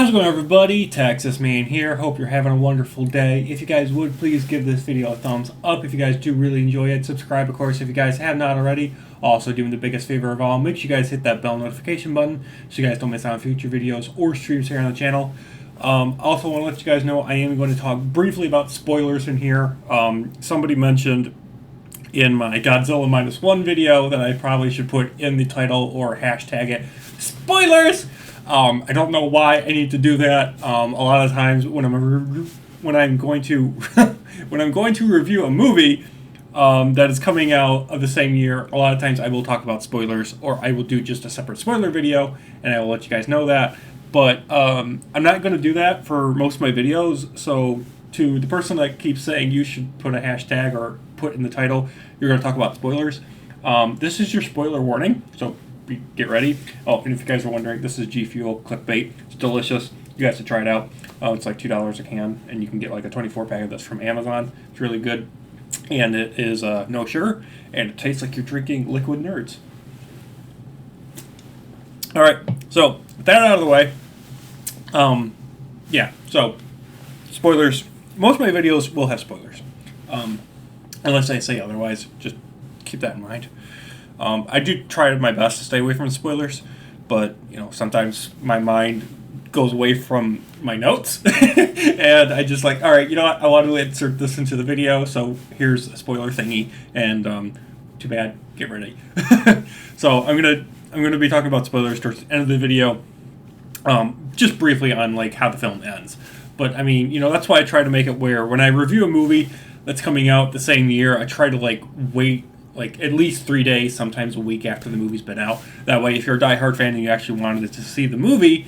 How's it going, everybody? Texas Man here. Hope you're having a wonderful day. If you guys would, please give this video a thumbs up if you guys do really enjoy it. Subscribe, of course, if you guys have not already. Also, doing the biggest favor of all, make sure you guys hit that bell notification button so you guys don't miss out on future videos or streams here on the channel. Also, want to let you guys know I am going to talk briefly about spoilers in here. Somebody mentioned in my Godzilla -1 video that I probably should put in the title or hashtag it spoilers. I don't know why I need to do that. A lot of times when I'm going to when I'm going to review a movie that is coming out of the same year, a lot of times I will talk about spoilers, or I will do just a separate spoiler video, and I will let you guys know that. But I'm not going to do that for most of my videos. So to the person that keeps saying you should put a hashtag or put in the title, you're going to talk about spoilers. This is your spoiler warning. So get ready. Oh, and if you guys are wondering, this is G Fuel clickbait. It's delicious. You guys should try it out. It's like $2 a can, and you can get like a 24 pack of this from Amazon. It's really good, and it is no sugar, and it tastes like you're drinking liquid nerds. All right, so with that out of the way, yeah. So spoilers. Most of my videos will have spoilers, unless I say otherwise. Just keep that in mind. I do try my best to stay away from spoilers, but sometimes my mind goes away from my notes, and I just like, all right, you know what? I want to insert this into the video, so here's a spoiler thingy, and too bad. Get ready. So I'm gonna be talking about spoilers towards the end of the video, just briefly on like how the film ends. But I mean, that's why I try to make it where when I review a movie that's coming out the same year, I try to like wait like at least 3 days, sometimes a week after the movie's been out. That way, if you're a diehard fan and you actually wanted to see the movie,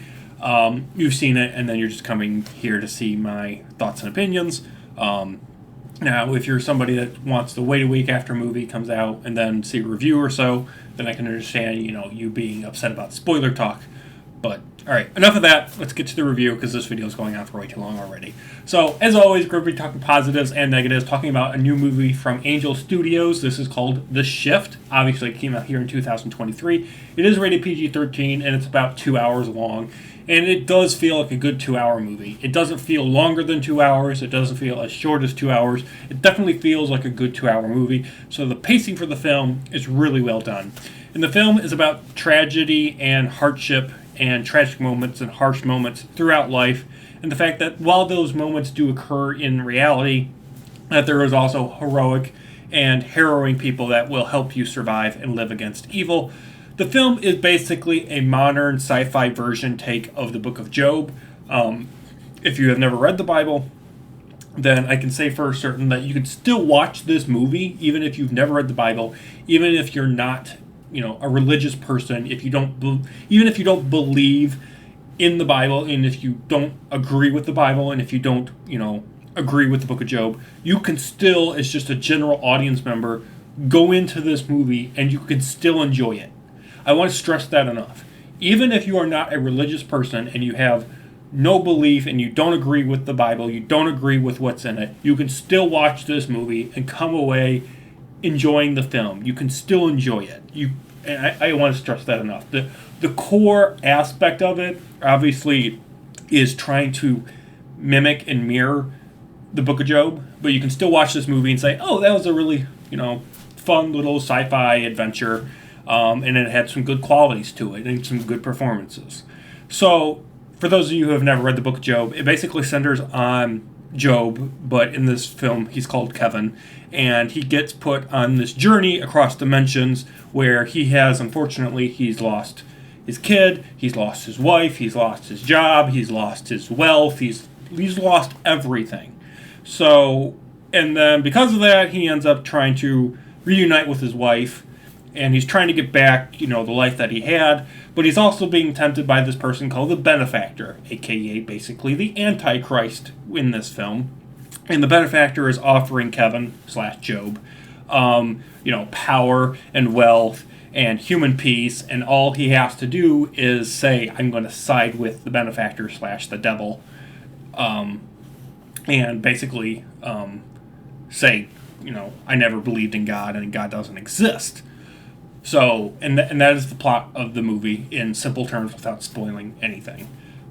you've seen it, and then you're just coming here to see my thoughts and opinions. Now, if you're somebody that wants to wait a week after a movie comes out and then see a review or so, then I can understand, you being upset about spoiler talk. But, alright, enough of that. Let's get to the review, because this video is going on for way too long already. So, as always, we're going to be talking positives and negatives, talking about a new movie from Angel Studios. This is called The Shift. Obviously, it came out here in 2023. It is rated PG-13, and it's about 2 hours long. And it does feel like a good 2-hour movie. It doesn't feel longer than 2 hours. It doesn't feel as short as 2 hours. It definitely feels like a good 2-hour movie. So the pacing for the film is really well done. And the film is about tragedy and hardship and tragic moments and harsh moments throughout life, and the fact that while those moments do occur in reality, that there is also heroic and harrowing people that will help you survive and live against evil. The film is basically a modern sci-fi version take of the Book of Job. If you have never read the Bible, then I can say for certain that you can still watch this movie, even if you've never read the Bible, even if you're not a religious person, even if you don't believe in the Bible, and if you don't agree with the Bible, and if you don't, agree with the Book of Job, you can still, as just a general audience member, go into this movie and you can still enjoy it. I want to stress that enough. Even if you are not a religious person and you have no belief and you don't agree with the Bible, you don't agree with what's in it, you can still watch this movie and come away enjoying the film. You can still enjoy it. I want to stress that enough. The core aspect of it, obviously, is trying to mimic and mirror the Book of Job, but you can still watch this movie and say, oh, that was a really, fun little sci-fi adventure, and it had some good qualities to it and some good performances. So, for those of you who have never read the Book of Job, it basically centers on Job, but in this film he's called Kevin, and he gets put on this journey across dimensions where unfortunately he's lost his kid, he's lost his wife, he's lost his job, he's lost his wealth, he's lost everything. So, and then because of that, he ends up trying to reunite with his wife, and he's trying to get back, the life that he had, but he's also being tempted by this person called the Benefactor, aka basically the Antichrist in this film. And the Benefactor is offering Kevin/Job, power and wealth and human peace, and all he has to do is say, I'm going to side with the Benefactor/the devil, and basically say, I never believed in God and God doesn't exist. So, and that is the plot of the movie in simple terms without spoiling anything.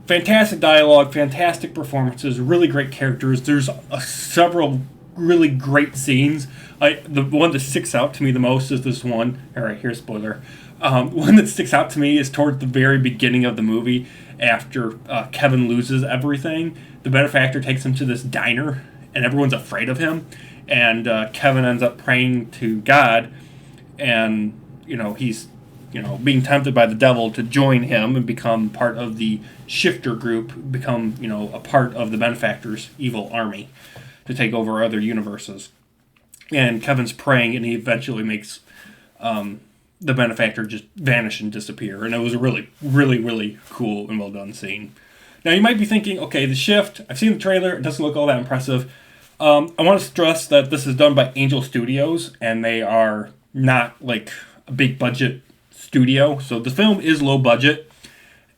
Fantastic dialogue, fantastic performances, really great characters. There's several really great scenes. The one that sticks out to me the most is this one. All right, here's a spoiler. One that sticks out to me is towards the very beginning of the movie, after Kevin loses everything. The benefactor takes him to this diner, and everyone's afraid of him. And Kevin ends up praying to God, and he's being tempted by the devil to join him and become part of the Shifter group, become a part of the benefactor's evil army to take over other universes. And Kevin's praying, and he eventually makes the benefactor just vanish and disappear. And it was a really, really, really cool and well done scene. Now you might be thinking, okay, The Shift, I've seen the trailer, it doesn't look all that impressive. I want to stress that this is done by Angel Studios, and they are not like a big budget studio. So the film is low budget,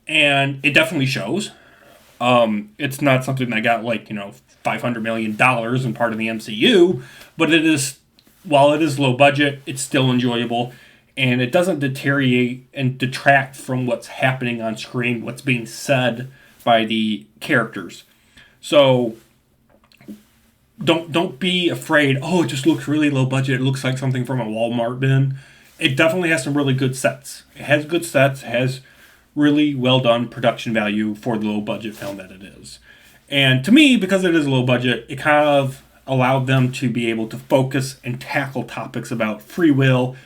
and it definitely shows. It's not something that got $500 million and part of the MCU, but it is, while it is low budget, it's still enjoyable, and it doesn't deteriorate and detract from what's happening on screen, what's being said by the characters. So don't be afraid, oh, it just looks really low budget, it looks like something from a Walmart bin. It definitely has some really good sets. It has good sets, it has really well done production value for the low budget film that it is. And to me, because it is low budget, it kind of allowed them to be able to focus and tackle topics about free will,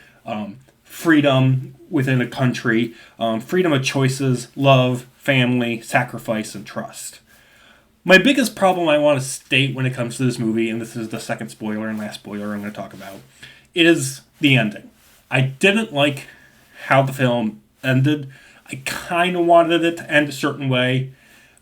freedom within a country, freedom of choices, love, family, sacrifice, and trust. My biggest problem I want to state when it comes to this movie, and this is the second spoiler and last spoiler I'm going to talk about, is the ending. I didn't like how the film ended. I kind of wanted it to end a certain way.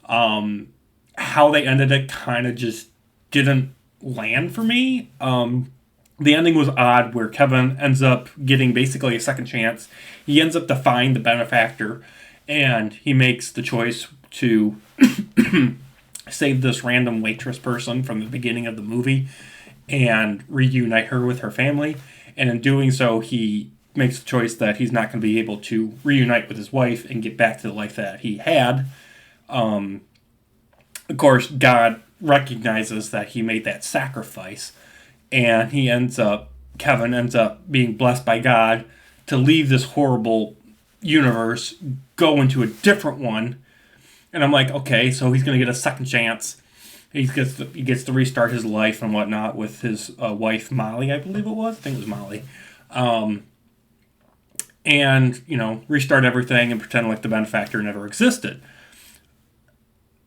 How they ended it kind of just didn't land for me. The ending was odd, where Kevin ends up getting basically a second chance. He ends up defying the benefactor, and he makes the choice to save this random waitress person from the beginning of the movie and reunite her with her family. And in doing so, he makes the choice that he's not going to be able to reunite with his wife and get back to the life that he had. Of course, God recognizes that he made that sacrifice, and Kevin ends up being blessed by God to leave this horrible universe, go into a different one. And I'm like, okay, so he's going to get a second chance. He gets to restart his life and whatnot with his wife, Molly, I believe it was. I think it was Molly. And, restart everything and pretend like the benefactor never existed.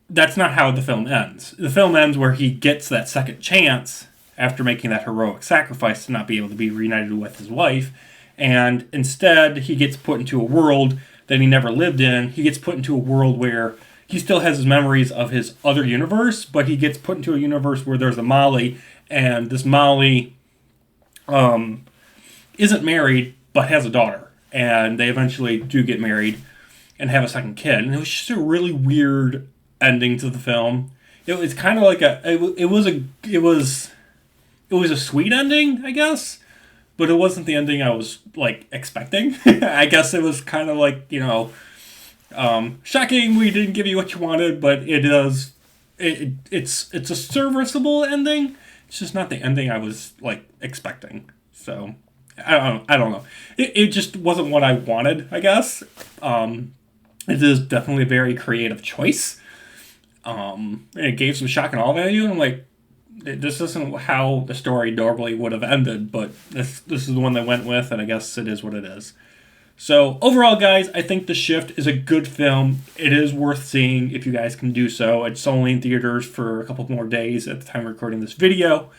That's not how the film ends. The film ends where he gets that second chance after making that heroic sacrifice to not be able to be reunited with his wife. And instead, he gets put into a world that he never lived in. He gets put into a world where he still has his memories of his other universe, but he gets put into a universe where there's a Molly, and this Molly isn't married, but has a daughter. And they eventually do get married and have a second kid. And it was just a really weird ending to the film. It was kind of like it was a sweet ending, I guess, but it wasn't the ending I was expecting. I guess it was kind of shocking we didn't give you what you wanted, but it's a serviceable ending. It's just not the ending I was expecting. So I don't know. It just wasn't what I wanted, I guess. It is definitely a very creative choice. And it gave some shock and awe value, and I'm like, this isn't how the story normally would have ended, but this is the one they went with, and I guess it is what it is. So overall, guys, I think The Shift is a good film. It is worth seeing if you guys can do so. It's only in theaters for a couple more days at the time of recording this video.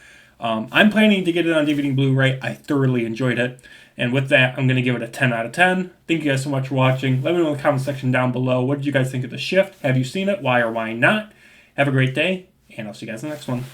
I'm planning to get it on DVD and Blu-ray. I thoroughly enjoyed it. And with that, I'm going to give it a 10 out of 10. Thank you guys so much for watching. Let me know in the comment section down below. What did you guys think of The Shift? Have you seen it? Why or why not? Have a great day, and I'll see you guys in the next one.